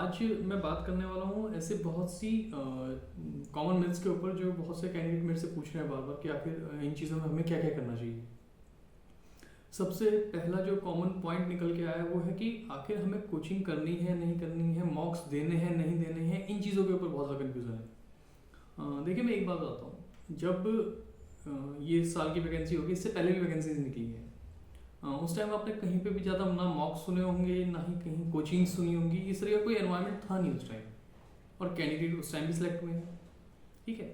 आज मैं बात करने वाला हूँ ऐसे बहुत सी कॉमन मिथ्स के ऊपर जो बहुत से कैंडिडेट मेरे से पूछ रहे हैं बार बार कि आखिर इन चीज़ों में हमें क्या क्या करना चाहिए। सबसे पहला जो कॉमन पॉइंट निकल के आया वो है कि आखिर हमें कोचिंग करनी है नहीं करनी है, मॉक्स देने हैं नहीं देने हैं, इन चीज़ों के ऊपर बहुत ज़्यादा कन्फ्यूज़न है। देखिए मैं एक बात बताता हूँ, जब ये साल की वैकेंसी होगी, इससे पहले भी वैकेंसीज निकली हैं, उस टाइम आपने कहीं पे भी ज़्यादा ना मॉक्स सुने होंगे ना ही कहीं कोचिंग सुनी होंगी, इस तरह का कोई एनवायरनमेंट था नहीं उस टाइम, और कैंडिडेट उस टाइम भी सिलेक्ट हुए हैं। ठीक है।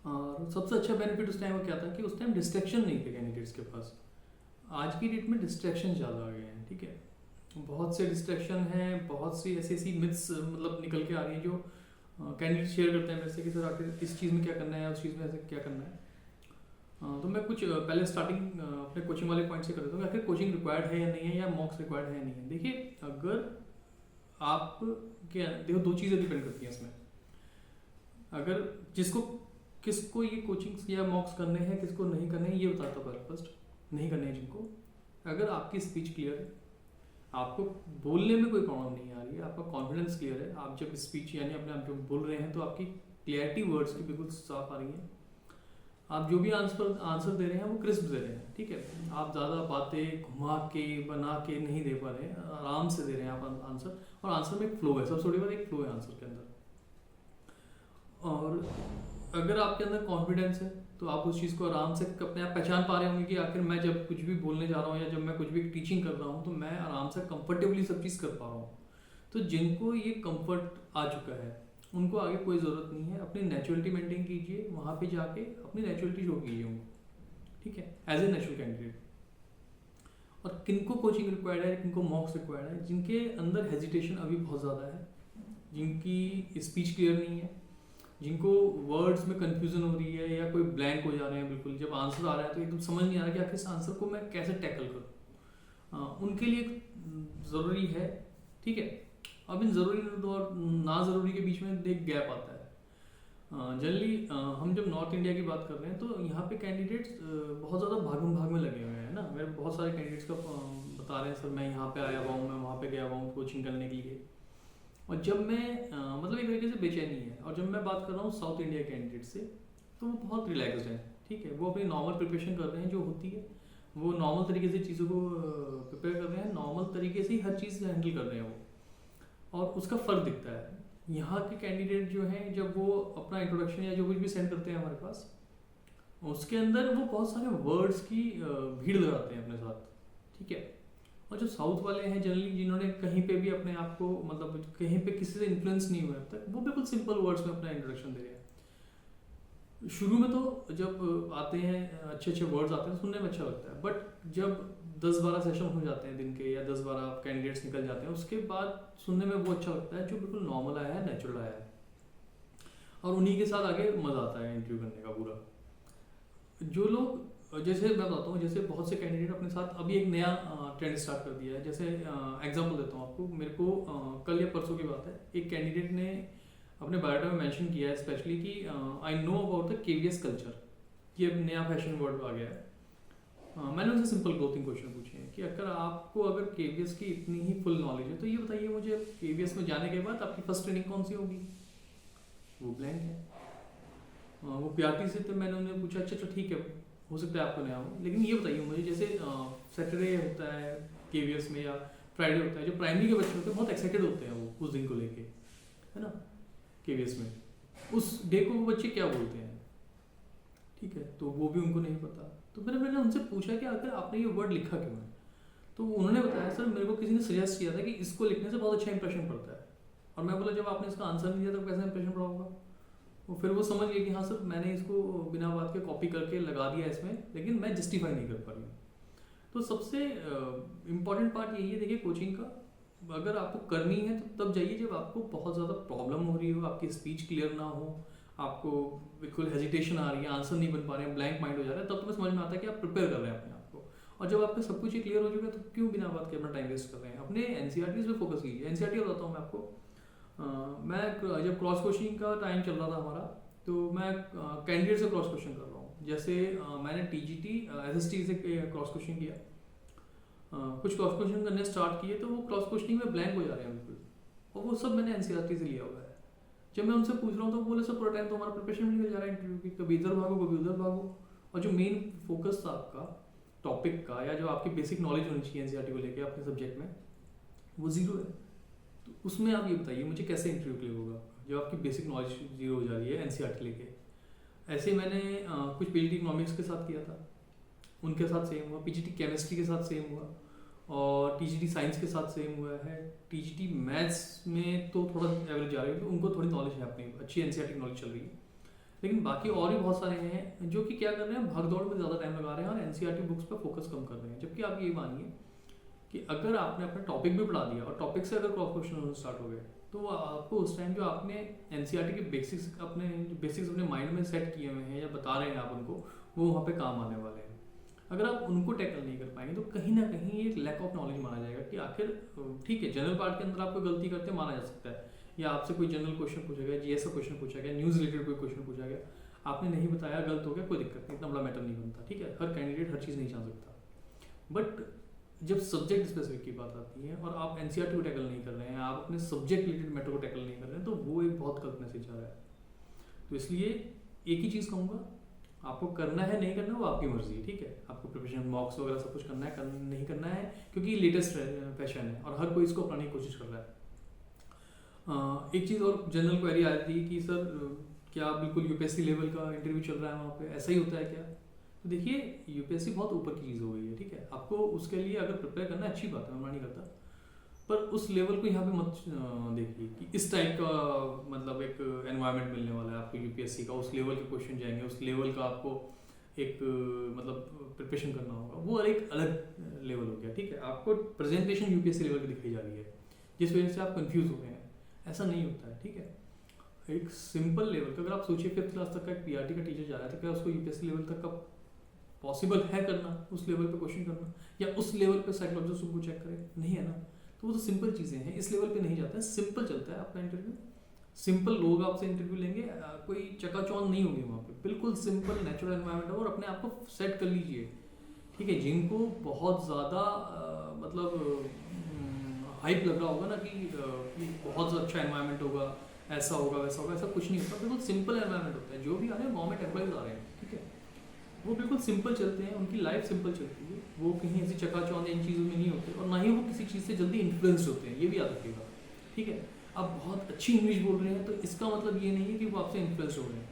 और सबसे अच्छा बेनिफिट उस टाइम का क्या था कि उस टाइम डिस्ट्रैक्शन नहीं थे कैंडिडेट्स के पास। आज की डेट में डिस्ट्रैक्शन ज़्यादा आ गए हैं। ठीक है, बहुत से डिस्ट्रैक्शन हैं, बहुत सी ऐसी ऐसी मिथ्स मतलब निकल के आ रही हैं जो कैंडिडेट शेयर करते हैं मेरे से कि सर आखिर इस चीज़ में क्या करना है, उस चीज़ में ऐसे क्या करना है। तो मैं कुछ पहले स्टार्टिंग अपने कोचिंग वाले पॉइंट से कर देता हूँ कि आखिर कोचिंग रिक्वायर्ड है या नहीं है, या मॉक्स रिक्वायर्ड है या नहीं है। देखिए अगर आप क्या देखो, दो चीज़ें डिपेंड करती हैं इसमें। अगर किसको ये कोचिंग्स या मॉक्स करने हैं, किसको नहीं करने हैं, ये बताता हूँ फर्स्ट। नहीं करने हैं जिनको, अगर आपकी स्पीच क्लियर है, आपको बोलने में कोई प्रॉब्लम नहीं आ रही है, आपका कॉन्फिडेंस क्लियर है, आप जब स्पीच यानी अपने आप जब बोल रहे हैं तो आपकी क्लियरिटी वर्ड्स की बिल्कुल साफ आ रही है, आप जो भी आंसर दे रहे हैं वो क्रिस्प दे रहे हैं। ठीक है, आप ज़्यादा बातें घुमा के बना के नहीं दे पा रहे हैं, आराम से दे रहे हैं आप आंसर, और आंसर में एक फ्लो है, सबसे बड़ी बात एक फ्लो है आंसर के अंदर। और अगर आपके अंदर कॉन्फिडेंस है तो आप उस चीज़ को आराम से अपने आप पहचान पा रहे होंगे कि आखिर मैं जब कुछ भी बोलने जा रहा हूँ या जब मैं कुछ भी टीचिंग कर रहा हूँ तो मैं आराम से कंफर्टेबली सब चीज़ कर पा रहा हूँ। तो जिनको ये कंफर्ट आ चुका है उनको आगे कोई ज़रूरत नहीं है, अपनी नेचुरलिटी मेंटेन कीजिए, वहाँ पे जाके अपनी नेचुरलिटी शो कीजिए उनको। ठीक है, एज ए नेचुरल कैंडिडेट। और किनको कोचिंग रिक्वायर्ड है, किनको मॉक्स रिक्वायर्ड है, जिनके अंदर हेजिटेशन अभी बहुत ज़्यादा है, जिनकी स्पीच क्लियर नहीं है, जिनको वर्ड्स में कंफ्यूजन हो रही है या कोई ब्लैंक हो जा रहे हैं, बिल्कुल जब आंसर आ रहा है तो एकदम समझ नहीं आ रहा कि आखिर इस आंसर को मैं कैसे टैकल करूँ, उनके लिए ज़रूरी है। ठीक है, अब इन ज़रूरी और ना ज़रूरी के बीच में एक गैप आता है। जनरली हम जब नॉर्थ इंडिया की बात कर रहे हैं तो यहाँ पे कैंडिडेट्स बहुत ज़्यादा भागम भाग में लगे हुए हैं ना। मेरे बहुत सारे कैंडिडेट्स का बता रहे हैं सर मैं यहाँ पे आया हुआ हूँ, मैं वहाँ पे गया हुआ हूँ कोचिंग करने के लिए, और जब मैं मतलब एक तरीके से बेचैनी है। और जब मैं बात कर रहा हूँ साउथ इंडिया कैंडिडेट से तो वो बहुत रिलैक्सड है। ठीक है, वो अपनी नॉर्मल प्रिपरेशन कर रहे हैं जो होती है, वो नॉर्मल तरीके से चीज़ों को प्रिपेयर कर रहे हैं, नॉर्मल तरीके से ही हर चीज़ हैंडल कर रहे हैं वो, और उसका फ़र्क दिखता है। यहाँ के कैंडिडेट जो हैं जब वो अपना इंट्रोडक्शन या जो कुछ भी सेंड करते हैं हमारे पास, उसके अंदर वो बहुत सारे वर्ड्स की भीड़ लगाते हैं अपने साथ। ठीक है, और जो साउथ वाले हैं जनरली जिन्होंने कहीं पे भी अपने आप को मतलब कहीं पे किसी से इन्फ्लुएंस नहीं हुआ अब तक, वो बिल्कुल सिंपल वर्ड्स में अपना इंट्रोडक्शन दे रहे हैं। शुरू में तो जब आते हैं अच्छे अच्छे वर्ड्स आते हैं सुनने में अच्छा लगता है, बट जब 10-12 सेशन हो जाते हैं दिन के या 10-12 कैंडिडेट्स निकल जाते हैं, उसके बाद सुनने में वो अच्छा लगता है जो बिल्कुल नॉर्मल आया है, नेचुरल आया है, और उन्हीं के साथ आगे मज़ा आता है इंटरव्यू करने का पूरा। जो लोग जैसे मैं बताता हूँ, जैसे बहुत से कैंडिडेट अपने साथ अभी एक नया ट्रेंड स्टार्ट कर दिया है। जैसे एग्जांपल देता हूँ आपको, मेरे को कल या परसों की बात है, एक कैंडिडेट ने अपने बायोडाटा में मेंशन किया है स्पेशली कि I know about the KVS culture. ये नया फैशन वर्ड आ गया है। मैंने उनसे सिंपल दो तीन क्वेश्चन पूछे हैं कि अगर केवीएस की इतनी ही फुल नॉलेज है तो ये बताइए मुझे केवीएस में जाने के बाद आपकी फर्स्ट ट्रेनिंग कौन सी होगी। वो ब्लैंक है। वो पीआरटी से, तो मैंने उन्हें पूछा अच्छा ठीक है हो सकता है आपको नया हो, लेकिन ये बताइए मुझे जैसे सैटरडे होता है केवीएस में या फ्राइडे होता है, जो प्राइमरी के बच्चे होते हैं बहुत एक्साइटेड होते हैं वो उस दिन को लेके, है ना। केवीएस में उस डे को वो बच्चे क्या बोलते हैं, ठीक है, तो वो भी उनको नहीं पता। तो मैंने उनसे पूछा कि आखिर आपने ये वर्ड लिखा क्यों है। तो उन्होंने बताया सर मेरे को किसी ने सजेस्ट किया था कि इसको लिखने से बहुत अच्छा इंप्रेशन पड़ता है। और मैं बोला जब आपने इसका आंसर नहीं दिया तो कैसा इंप्रेशन पड़ा होगा। तो फिर वो समझ गए कि हाँ सर मैंने इसको बिना बात के कॉपी करके लगा दिया इसमें, लेकिन मैं जस्टिफाई नहीं कर पा रही हूँ। तो सबसे इम्पॉर्टेंट पार्ट यही है, देखिए कोचिंग का अगर आपको करनी है तो तब जाइए जब आपको बहुत ज़्यादा प्रॉब्लम हो रही हो, आपकी स्पीच क्लियर ना हो, आपको बिल्कुल हेजिटेशन आ रही है, आंसर नहीं बन पा रहे हैं, ब्लैंक माइंड हो जा रहा है, तब तुम्हें समझ में आता है कि आप प्रिपेयर कर रहे हैं अपने आप को। और जब आपका सब कुछ ही क्लियर हो चुका है तो क्यों बिना बात के अपना टाइम वेस्ट कर रहे हैं। अपने एनसीईआरटीज़ पे फोकस कीजिए। एनसीईआरटी बताता हूँ मैं आपको, मैं जब क्रॉस क्वेश्चनिंग का टाइम चल रहा था हमारा, तो मैं कैंडिडेट से क्रॉस क्वेश्चन कर रहा हूँ। जैसे मैंने टीजीटी एसएसटी से क्रॉस क्वेश्चन किया, कुछ क्रॉस क्वेश्चन करने स्टार्ट किए तो वो क्रॉस क्वेश्चनिंग में ब्लैंक हो जा रहे हैं बिल्कुल, और वो सब मैंने एनसीईआरटी से लिया हुआ है। जब मैं उनसे पूछ रहा हूँ तो बोले सर पूरा टाइम तो हमारा प्रिपरेशन में निकल जा रहा है इंटरव्यू की, कभी इधर भागो कभी उधर भागो, और जो मेन फोकस था आपका टॉपिक का या जो आपकी बेसिक नॉलेज होनी चाहिए एनसीईआरटी को लेकर अपने सब्जेक्ट में, वो जीरो है। तो उसमें आप ये बताइए मुझे कैसे इंटरव्यू क्लियर होगा जब आपकी बेसिक नॉलेज जीरो हो जा रही है एनसीईआरटी लेके। ऐसे मैंने कुछ पीजीटी इकोनॉमिक्स के साथ किया था, उनके साथ सेम हुआ, पीजीटी केमिस्ट्री के साथ सेम हुआ, और टीजीटी साइंस के साथ सेम हुआ है। टीजीटी मैथ्स में तो थोड़ा एवरेज जा रही है, तो उनको थोड़ी नॉलेज है, अपनी अच्छी एनसीईआरटी नॉलेज चल रही है। लेकिन बाकी और भी बहुत सारे हैं जो कि क्या कर रहे हैं, भाग दौड़ में ज़्यादा टाइम लगा रहे हैं और एनसीईआरटी बुक्स पर फोकस कम कर रहे हैं। जबकि आप ये मानिए कि अगर आपने अपना टॉपिक भी पढ़ा दिया और टॉपिक से अगर क्रॉस क्वेश्चन होना स्टार्ट हो गए, तो वो आपको उस टाइम जो आपने एनसीईआरटी के बेसिक्स अपने माइंड में सेट किए हुए हैं या बता रहे हैं आप उनको, वो वहाँ पे काम आने वाले हैं। अगर आप उनको टैकल नहीं कर पाएंगे तो कहीं ना कहीं एक लैक ऑफ नॉलेज माना जाएगा कि आखिर ठीक है जनरल पार्ट के अंदर आप कोई गलती करते माना जा सकता है, या आपसे कोई जनरल क्वेश्चन पूछा गया, जीएस का क्वेश्चन पूछा गया, न्यूज़ रिलेटेड कोई क्वेश्चन पूछा गया, आपने नहीं बताया, गलत हो गया, कोई दिक्कत नहीं, इतना बड़ा मैटर नहीं बनता, ठीक है। हर कैंडिडेट हर चीज़ नहीं जान सकता। बट जब सब्जेक्ट स्पेसिफिक की बात आती है और आप एनसीईआरटी को टैकल नहीं कर रहे हैं, आप अपने सब्जेक्ट रिलेटेड मैटर को टैकल नहीं कर रहे हैं, तो वो एक बहुत गलत मैसेज आ रहा है। तो इसलिए एक ही चीज़ कहूँगा, आपको करना है नहीं करना वो आपकी मर्जी है, ठीक है। आपको प्रिपरेशन मॉक्स वगैरह सब कुछ करना है, नहीं करना है, क्योंकि लेटेस्ट फैशन है और हर कोई इसको अपनाने की कोशिश कर रहा है। एक चीज़ और जनरल क्वेरी आ रही थी कि सर क्या बिल्कुल यूपीएससी लेवल का इंटरव्यू चल रहा है वहाँ पे, ऐसा ही होता है क्या? तो देखिए यूपीएससी बहुत ऊपर की चीज़ हो गई है, ठीक है। आपको उसके लिए अगर प्रिपेयर करना अच्छी बात है, मैं मना नहीं करता, पर उस लेवल को यहाँ पे मत देखिए कि इस टाइप का मतलब एक एनवायरनमेंट मिलने वाला है आपको यूपीएससी का, उस लेवल के क्वेश्चन जाएंगे, उस लेवल का आपको एक मतलब प्रिपरेशन करना होगा, वो एक अलग लेवल हो गया, ठीक है। आपको प्रेजेंटेशन यूपीएससी लेवल की दिखाई जा रही है, जिस वजह से आप कंफ्यूज हो गए हैं। ऐसा नहीं होता है, ठीक है। एक सिंपल लेवल का, अगर आप सोचिए 5th क्लास तक का एक पीआरटी का टीचर जा रहा है तो क्या उसको यूपीएससी लेवल तक का पॉसिबल है करना, उस लेवल पे क्वेश्चन करना, या उस लेवल पे साइकोलॉजिस्ट उनको चेक करे? नहीं है ना। तो वो तो सिंपल चीज़ें हैं, इस लेवल पे नहीं जाता है, सिंपल चलता है आपका इंटरव्यू। सिंपल लोग आपसे इंटरव्यू लेंगे, कोई चकाचौंध नहीं होगी वहाँ पे, बिल्कुल सिंपल नेचुरल एनवायरनमेंट है, और अपने आप को सेट कर लीजिए, ठीक है। जिनको बहुत ज़्यादा मतलब हाइप लग रहा होगा ना कि बहुत अच्छा एनवायरनमेंट होगा, ऐसा होगा वैसा होगा, ऐसा कुछ नहीं होता, बिल्कुल सिंपल एनवायरनमेंट होता है। जो भी आ रहे हैं गवर्नमेंट एम्प्लॉइज आ रहे हैं, ठीक है, वो बिल्कुल सिंपल चलते हैं, उनकी लाइफ सिंपल चलती है, वो कहीं ऐसी चकाचौंध इन चीज़ों में नहीं होते, और ना ही वो किसी चीज़ से जल्दी इन्फ्लुएंस होते हैं, ये भी याद रखिएगा, ठीक है। आप बहुत अच्छी इंग्लिश बोल रहे हैं तो इसका मतलब ये नहीं है कि वो आपसे इन्फ्लुएंस हो रहे हैं,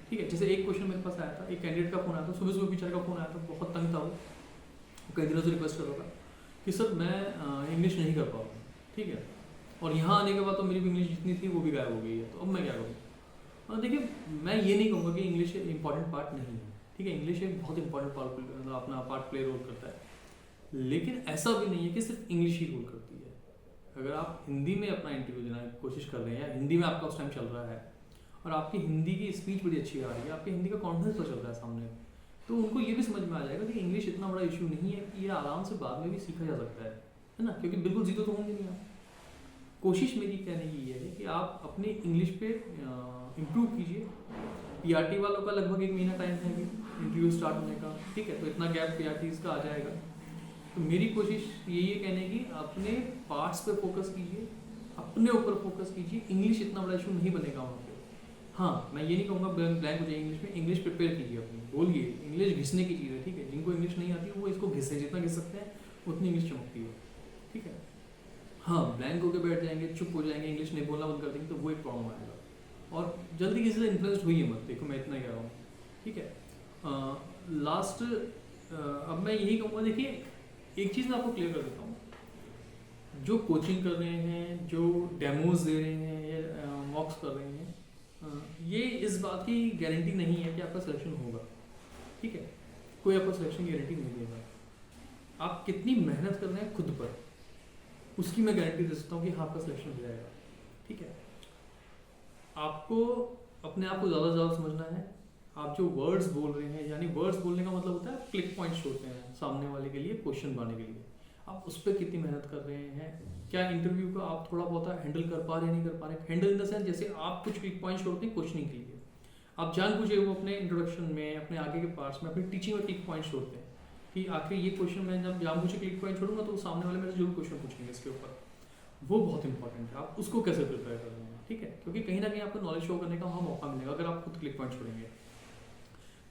ठीक है। जैसे एक क्वेश्चन मेरे पास आया था, एक कैंडिडेट का फोन आया था, सुबह सुबह बेचारे का फोन आया था, बहुत तंग था वो कई दिनों से रिक्वेस्ट कर रहा था कि सर मैं इंग्लिश नहीं कर पाऊँ, ठीक है, और यहाँ आने के बाद तो मेरी इंग्लिश जितनी थी वो भी गायब हो गई है, तो अब मैं क्या करूँ? और देखिए मैं ये नहीं कहूँगा कि इंग्लिश एक इंपॉर्टेंट पार्ट नहीं है, ठीक है, इंग्लिश एक बहुत इंपॉर्टेंट पार्ट मतलब अपना पार्ट प्ले रोल करता है, लेकिन ऐसा भी नहीं है कि सिर्फ इंग्लिश ही रोल करती है। अगर आप हिंदी में अपना इंटरव्यू देना की कोशिश कर रहे हैं, या हिंदी में आपका उस टाइम चल रहा है और आपकी हिंदी की स्पीच बड़ी अच्छी आ रही है, आपकी हिंदी का कॉन्फिडेंस तो चल रहा है सामने, तो उनको ये भी समझ में आ जाएगा कि इंग्लिश इतना बड़ा इशू नहीं है, कि ये आराम से बाद में भी सीखा जा सकता है ना, क्योंकि बिल्कुल जीरो तो होंगे नहीं आप। कोशिश मेरी कहने की ये है कि आप अपनी इंग्लिश पे इम्प्रूव कीजिए। पीआरटी वालों का लगभग 1 महीना टाइम है इंटरव्यू स्टार्ट होने का, ठीक है, तो इतना गैप पीआरटीज़ का आ जाएगा। तो मेरी कोशिश यही है कहने की, अपने पार्ट्स पे फोकस कीजिए, अपने ऊपर फोकस कीजिए, इंग्लिश इतना बड़ा इशू नहीं बनेगा वहाँ पे। हाँ, मैं ये नहीं कहूँगा ब्लैंक हो जाए इंग्लिश में, इंग्लिश प्रिपेयर कीजिए अपनी, बोलिए, इंग्लिश घिसने की चीज़ है, ठीक है। जिनको इंग्लिश नहीं आती वो इसको घिसे, जितना घिस सकते हैं उतनी इंग्लिश चमकती है, ठीक है। हाँ, ब्लैंक होकर बैठ जाएंगे, चुप हो जाएंगे, इंग्लिश नहीं बोलना बंद कर देंगे, तो वो एक प्रॉब्लम आएगा। और जल्दी किसी से इन्फ्लुएंस हुई है मत, देखो मैं इतना कह रहा हूँ, ठीक है। लास्ट अब मैं यही कहूँगा, देखिए एक चीज़ मैं आपको क्लियर कर देता हूँ, जो कोचिंग कर रहे हैं, जो डेमोज दे रहे हैं या मॉक्स कर रहे हैं, ये इस बात की गारंटी नहीं है कि आपका सिलेक्शन होगा, ठीक है। कोई आपको सिलेक्शन की गारंटी नहीं देगा। आप कितनी मेहनत कर रहे हैं खुद पर, उसकी मैं गारंटी दे सकता हूँ कि हाँ आपका सिलेक्शन हो जाएगा, ठीक है। आपको अपने आप को ज़्यादा से ज़्यादा समझना है। आप जो वर्ड्स बोल रहे हैं, यानी वर्ड्स बोलने का मतलब होता है क्लिक पॉइंट्स होते हैं सामने वाले के लिए क्वेश्चन बनाने के लिए, आप उस पर कितनी मेहनत कर रहे हैं, क्या इंटरव्यू को आप थोड़ा बहुत हैंडल कर पा रहे हैं, नहीं कर पा रहे। हैंडल इन द सेंस, जैसे आप कुछ क्लिक पॉइंट्स छोड़ते हैं क्वेश्चनिंग के लिए, आप जान पूछे वो अपने इंट्रोडक्शन में, अपने आगे के पार्ट्स में, अपनी टीचिंग में क्लिक पॉइंट्स छोड़ते हैं कि आखिर ये क्वेश्चन मैं जब जान पूछे क्लिक पॉइंट छोड़ूंगा तो सामने वाले मेरे से जरूर क्वेश्चन पूछेंगे इसके ऊपर। वो बहुत इंपॉर्टेंट है, आप उसको कैसे प्रिपेयर कर रहे हैं, ठीक है, क्योंकि कहीं ना कहीं आपको नॉलेज शो करने का वहाँ मौका मिलेगा अगर आप खुद क्लिक पॉइंट छोड़ेंगे।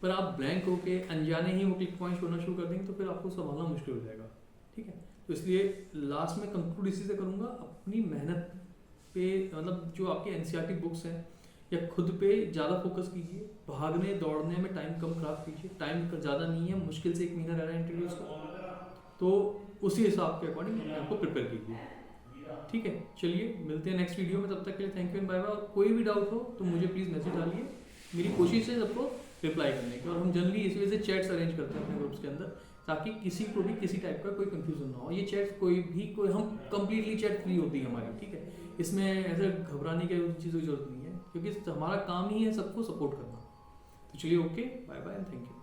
पर आप ब्लैंक होके अनजाने ही वो क्लिक पॉइंट छोड़ना शुरू कर देंगे तो फिर आपको संभालना मुश्किल हो जाएगा, ठीक है। तो इसलिए लास्ट में कंक्लूड इसी से करूँगा, अपनी मेहनत पे, मतलब जो आपके एनसीईआरटी बुक्स हैं या खुद पे ज़्यादा फोकस कीजिए, भागने दौड़ने में टाइम कम खराब कीजिए, टाइम ज़्यादा नहीं है, मुश्किल से 1 महीना रह रहा है इंटरव्यूज़ का, तो उसी हिसाब के अकॉर्डिंग अपने आप को प्रिपेयर कीजिए, ठीक है। चलिए मिलते हैं नेक्स्ट वीडियो में, तब तक के लिए thank you and bye bye. और कोई भी डाउट हो तो मुझे प्लीज़ मैसेज डालिए, मेरी कोशिश है सबको रिप्लाई करने की, और हम जनरली इसी वजह से चैट्स अरेंज करते हैं अपने ग्रुप्स के अंदर, ताकि किसी को भी किसी टाइप का कोई कंफ्यूजन ना हो। ये चैट्स कोई हम कंप्लीटली चैट फ्री होती है हमारी, ठीक है, इसमें ऐसे घबराने की चीज़ों की जरूरत नहीं है, क्योंकि हमारा काम ही है सबको सपोर्ट करना। तो चलिए okay, bye bye and thank you.